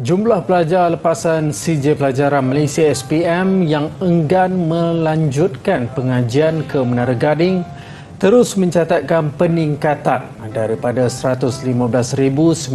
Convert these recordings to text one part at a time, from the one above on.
Jumlah pelajar lepasan CJ Pelajaran Malaysia SPM yang enggan melanjutkan pengajian ke Menara Gading terus mencatatkan peningkatan daripada 115,939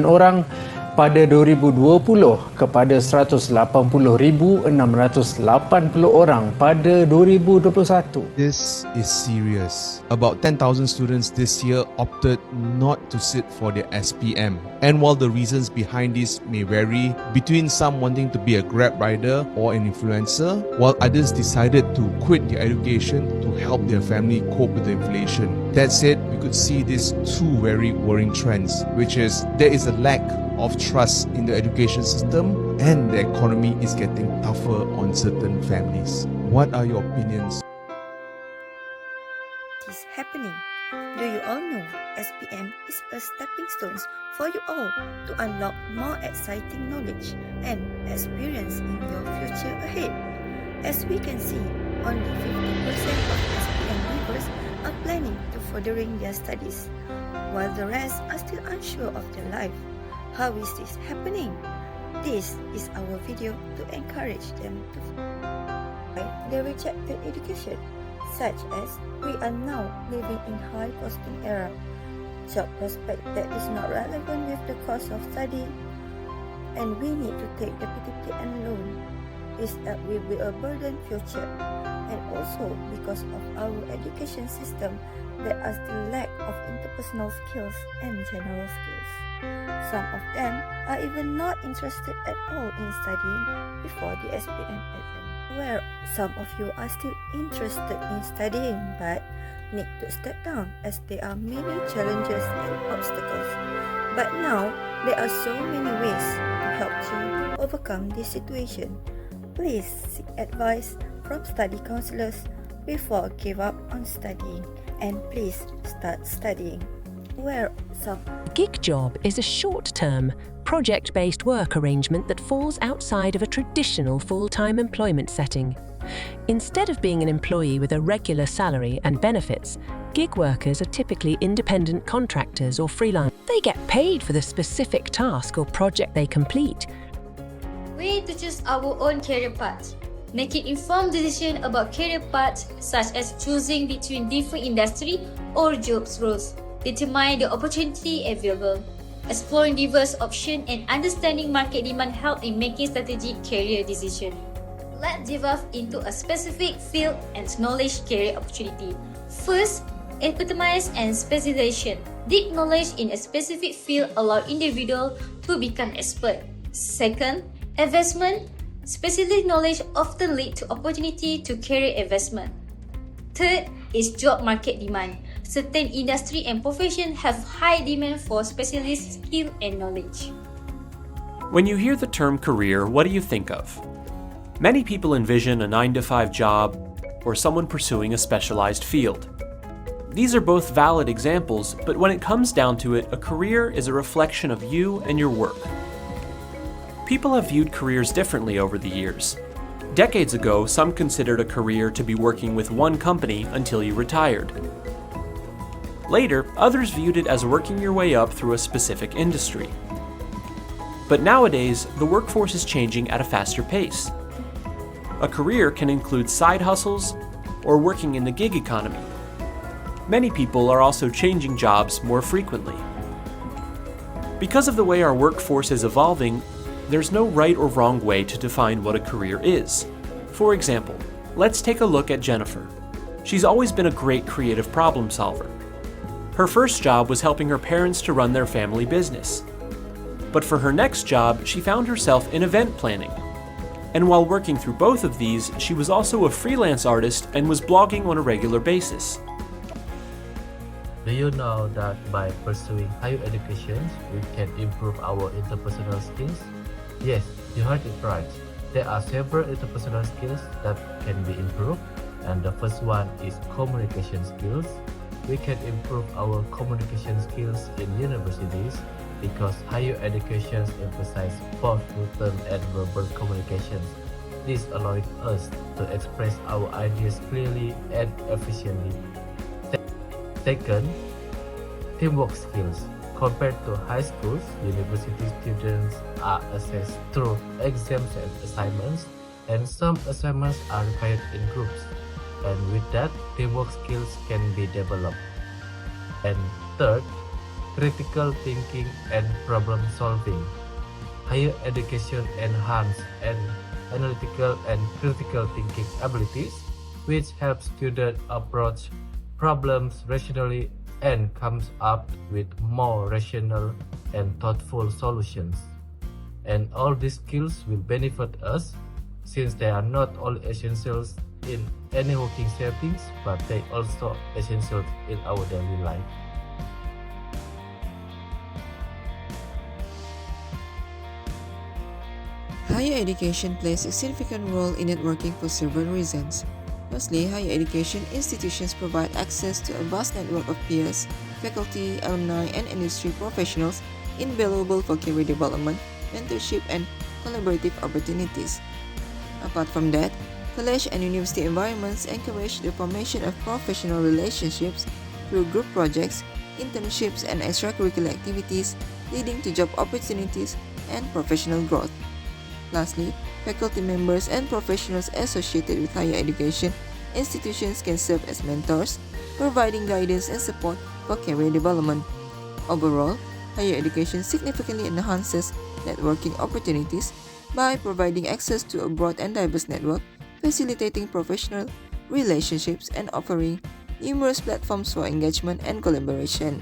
orang pada 2020 kepada 180,680 orang pada 2021. This is serious. About 10,000 students this year opted not to sit for their SPM. And while the reasons behind this may vary, between some wanting to be a Grab rider or an influencer, while others decided to quit their education to help their family cope with the inflation. That said, we could see these two very worrying trends, which is there is a lack of trust in the education system and the economy is getting tougher on certain families. What are your opinions? Is happening. Do you all know SPM is a stepping stone for you all to unlock more exciting knowledge and experience in your future ahead? As we can see, only 50% of SPM leavers are planning to furthering their studies, while the rest are still unsure of their life. How is this happening? This is our video to encourage them to fight the rejected education, such as we are now living in high-costing era, job prospect that is not relevant with the cost of study, and we need to take the PTPN loan. Is that will be a burden future, and also because of our education system that are still lack of interpersonal skills and general skills. Some of them are even not interested at all in studying before the SPM exam, where some of you are still interested in studying but need to step down as there are many challenges and obstacles. But now, there are so many ways to help you overcome this situation. Please seek advice from study counselors before give up on studying, and please start studying. Where some Gig job is a short-term, project-based work arrangement that falls outside of a traditional full-time employment setting. Instead of being an employee with a regular salary and benefits, gig workers are typically independent contractors or freelance. They get paid for the specific task or project they complete. We to choose our own career path. Making informed decision about career paths such as choosing between different industry or jobs roles. Determine the opportunity available. Exploring diverse options and understanding market demand help in making strategic career decisions. Let's develop into a specific field and knowledge career opportunity. First, epitomize and specialization. Deep knowledge in a specific field allow individual to become expert. Second, investment. Specific knowledge often lead to opportunity to career investment. Third is job market demand. Certain industry and profession have high demand for specialist skill and knowledge. When you hear the term career, what do you think of? Many people envision a 9-to-5 job or someone pursuing a specialized field. These are both valid examples, but when it comes down to it, a career is a reflection of you and your work. People have viewed careers differently over the years. Decades ago, some considered a career to be working with one company until you retired. Later, others viewed it as working your way up through a specific industry. But nowadays, the workforce is changing at a faster pace. A career can include side hustles or working in the gig economy. Many people are also changing jobs more frequently. Because of the way our workforce is evolving, there's no right or wrong way to define what a career is. For example, let's take a look at Jennifer. She's always been a great creative problem solver. Her first job was helping her parents to run their family business. But for her next job, she found herself in event planning. And while working through both of these, she was also a freelance artist and was blogging on a regular basis. Do you know that by pursuing higher education, we can improve our interpersonal skills? Yes, you heard it right. There are several interpersonal skills that can be improved, and the first one is communication skills. We can improve our communication skills in universities because higher education emphasizes both written and verbal communications. This allows us to express our ideas clearly and efficiently. Second, teamwork skills. Compared to high schools, university students are assessed through exams and assignments, and some assignments are required in groups. And with that, teamwork skills can be developed. And third, critical thinking and problem solving. Higher education enhance and analytical and critical thinking abilities, which help students approach problems rationally and comes up with more rational and thoughtful solutions. And all these skills will benefit us since they are not only essentials in any working settings, but they also essential in our daily life. Higher education plays a significant role in networking for several reasons. Firstly, higher education institutions provide access to a vast network of peers, faculty, alumni, and industry professionals invaluable for career development, mentorship, and collaborative opportunities. Apart from that, college and university environments encourage the formation of professional relationships through group projects, internships, and extracurricular activities, leading to job opportunities and professional growth. Lastly, faculty members and professionals associated with higher education institutions can serve as mentors, providing guidance and support for career development. Overall, higher education significantly enhances networking opportunities by providing access to a broad and diverse network, facilitating professional relationships, and offering numerous platforms for engagement and collaboration.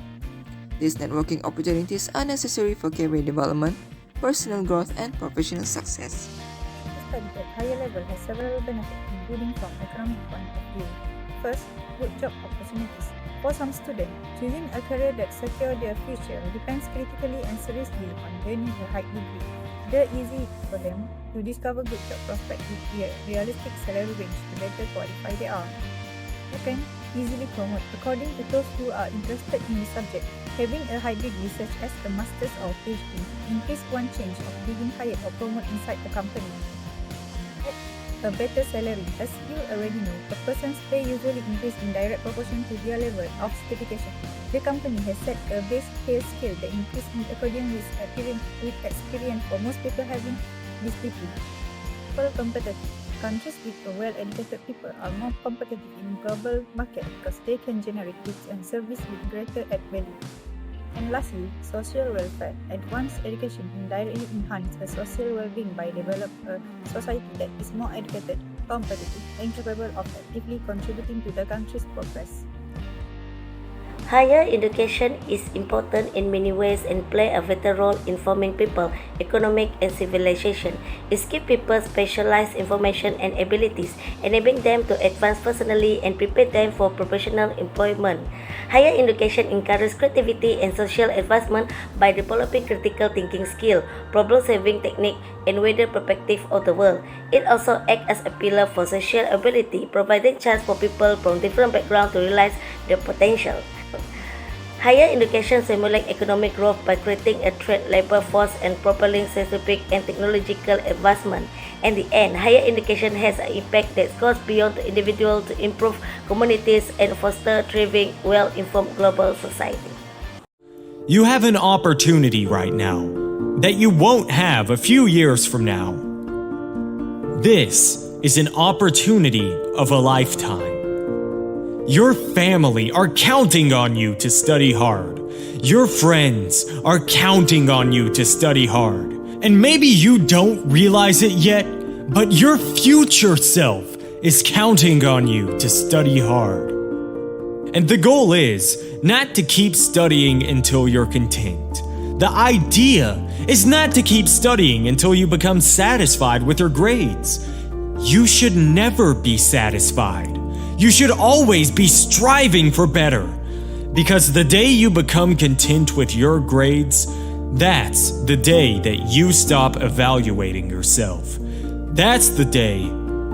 These networking opportunities are necessary for career development, personal growth, and professional success. Study at higher level has several benefits, including from economic point of view. First, good job opportunities. For some students, choosing a career that secures their future depends critically and seriously on gaining a high degree. It is easy for them to discover good job prospects with a realistic salary range to better qualify they are. Second, easily promote. According to those who are interested in the subject, having a high degree such as a master's or PhD increase one chance of being hired or promoted inside the company. A better salary. As you already know, a person's pay usually increases in direct proportion to their level of certification. The company has set a base pay scale that increases in accordance with experience for most people having this degree. For competitive, countries with well-educated people are more competitive in global market because they can generate goods and services with greater added value. And lastly, social welfare. Advanced education indirectly enhances a social well-being by developing a society that is more educated, competitive, and capable of actively contributing to the country's progress. Higher education is important in many ways and play a vital role in forming people, economic and civilization. It gives people specialized information and abilities, enabling them to advance personally and prepare them for professional employment. Higher education encourages creativity and social advancement by developing critical thinking skill, problem-solving technique, and wider perspective of the world. It also acts as a pillar for social ability, providing chance for people from different backgrounds to realize their potential. Higher education stimulates economic growth by creating a trade labor force and propelling scientific and technological advancement. In the end, higher education has an impact that goes beyond the individual to improve communities and foster thriving, well-informed global society. You have an opportunity right now that you won't have a few years from now. This is an opportunity of a lifetime. Your family are counting on you to study hard. Your friends are counting on you to study hard. And maybe you don't realize it yet, but your future self is counting on you to study hard. And the goal is not to keep studying until you're content. The idea is not to keep studying until you become satisfied with your grades. You should never be satisfied. You should always be striving for better. Because the day you become content with your grades, that's the day that you stop evaluating yourself. That's the day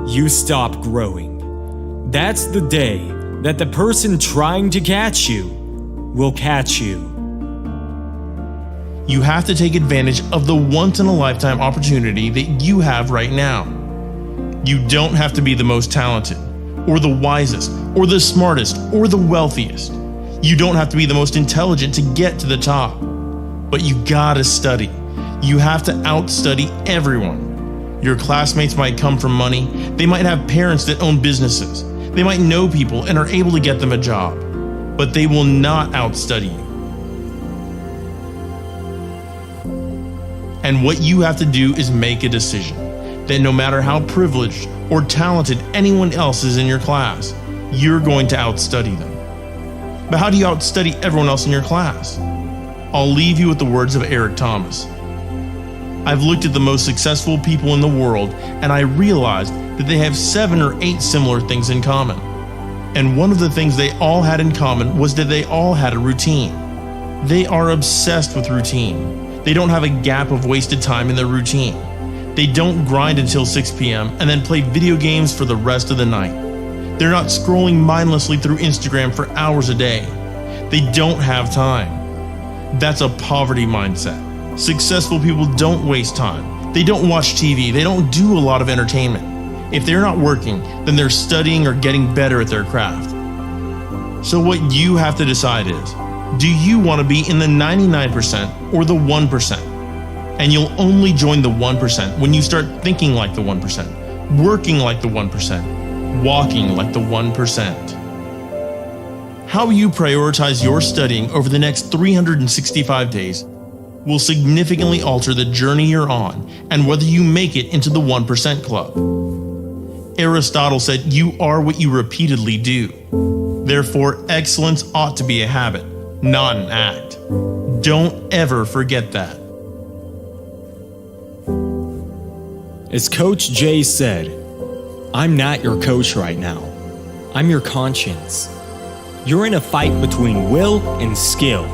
you stop growing. That's the day that the person trying to catch you will catch you. You have to take advantage of the once-in-a-lifetime opportunity that you have right now. You don't have to be the most talented, or the wisest, or the smartest, or the wealthiest. You don't have to be the most intelligent to get to the top. But you gotta study. You have to outstudy everyone. Your classmates might come from money. They might have parents that own businesses. They might know people and are able to get them a job. But they will not outstudy you. And what you have to do is make a decision that no matter how privileged or talented anyone else is in your class, you're going to outstudy them. But how do you outstudy everyone else in your class? I'll leave you with the words of Eric Thomas. I've looked at the most successful people in the world and I realized that they have 7 or 8 similar things in common. And one of the things they all had in common was that they all had a routine. They are obsessed with routine. They don't have a gap of wasted time in their routine. They don't grind until 6 p.m. and then play video games for the rest of the night. They're not scrolling mindlessly through Instagram for hours a day. They don't have time. That's a poverty mindset. Successful people don't waste time. They don't watch TV. They don't do a lot of entertainment. If they're not working, then they're studying or getting better at their craft. So what you have to decide is, do you want to be in the 99% or the 1%? And you'll only join the 1% when you start thinking like the 1%, working like the 1%, walking like the 1%. How you prioritize your studying over the next 365 days will significantly alter the journey you're on and whether you make it into the 1% club. Aristotle said, "You are what you repeatedly do." Therefore, excellence ought to be a habit, not an act. Don't ever forget that. As Coach Jay said, I'm not your coach right now. I'm your conscience. You're in a fight between will and skill.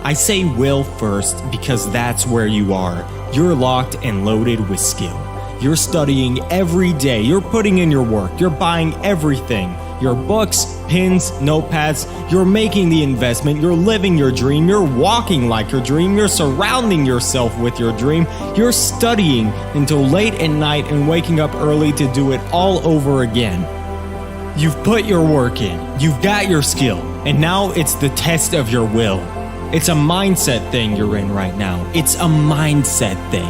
I say will first because that's where you are. You're locked and loaded with skill. You're studying every day. You're putting in your work. You're buying everything. Your books, pens, notepads. You're making the investment. You're living your dream. You're walking like your dream. You're surrounding yourself with your dream. You're studying until late at night and waking up early to do it all over again. You've put your work in. You've got your skill. And now it's the test of your will. It's a mindset thing you're in right now. It's a mindset thing.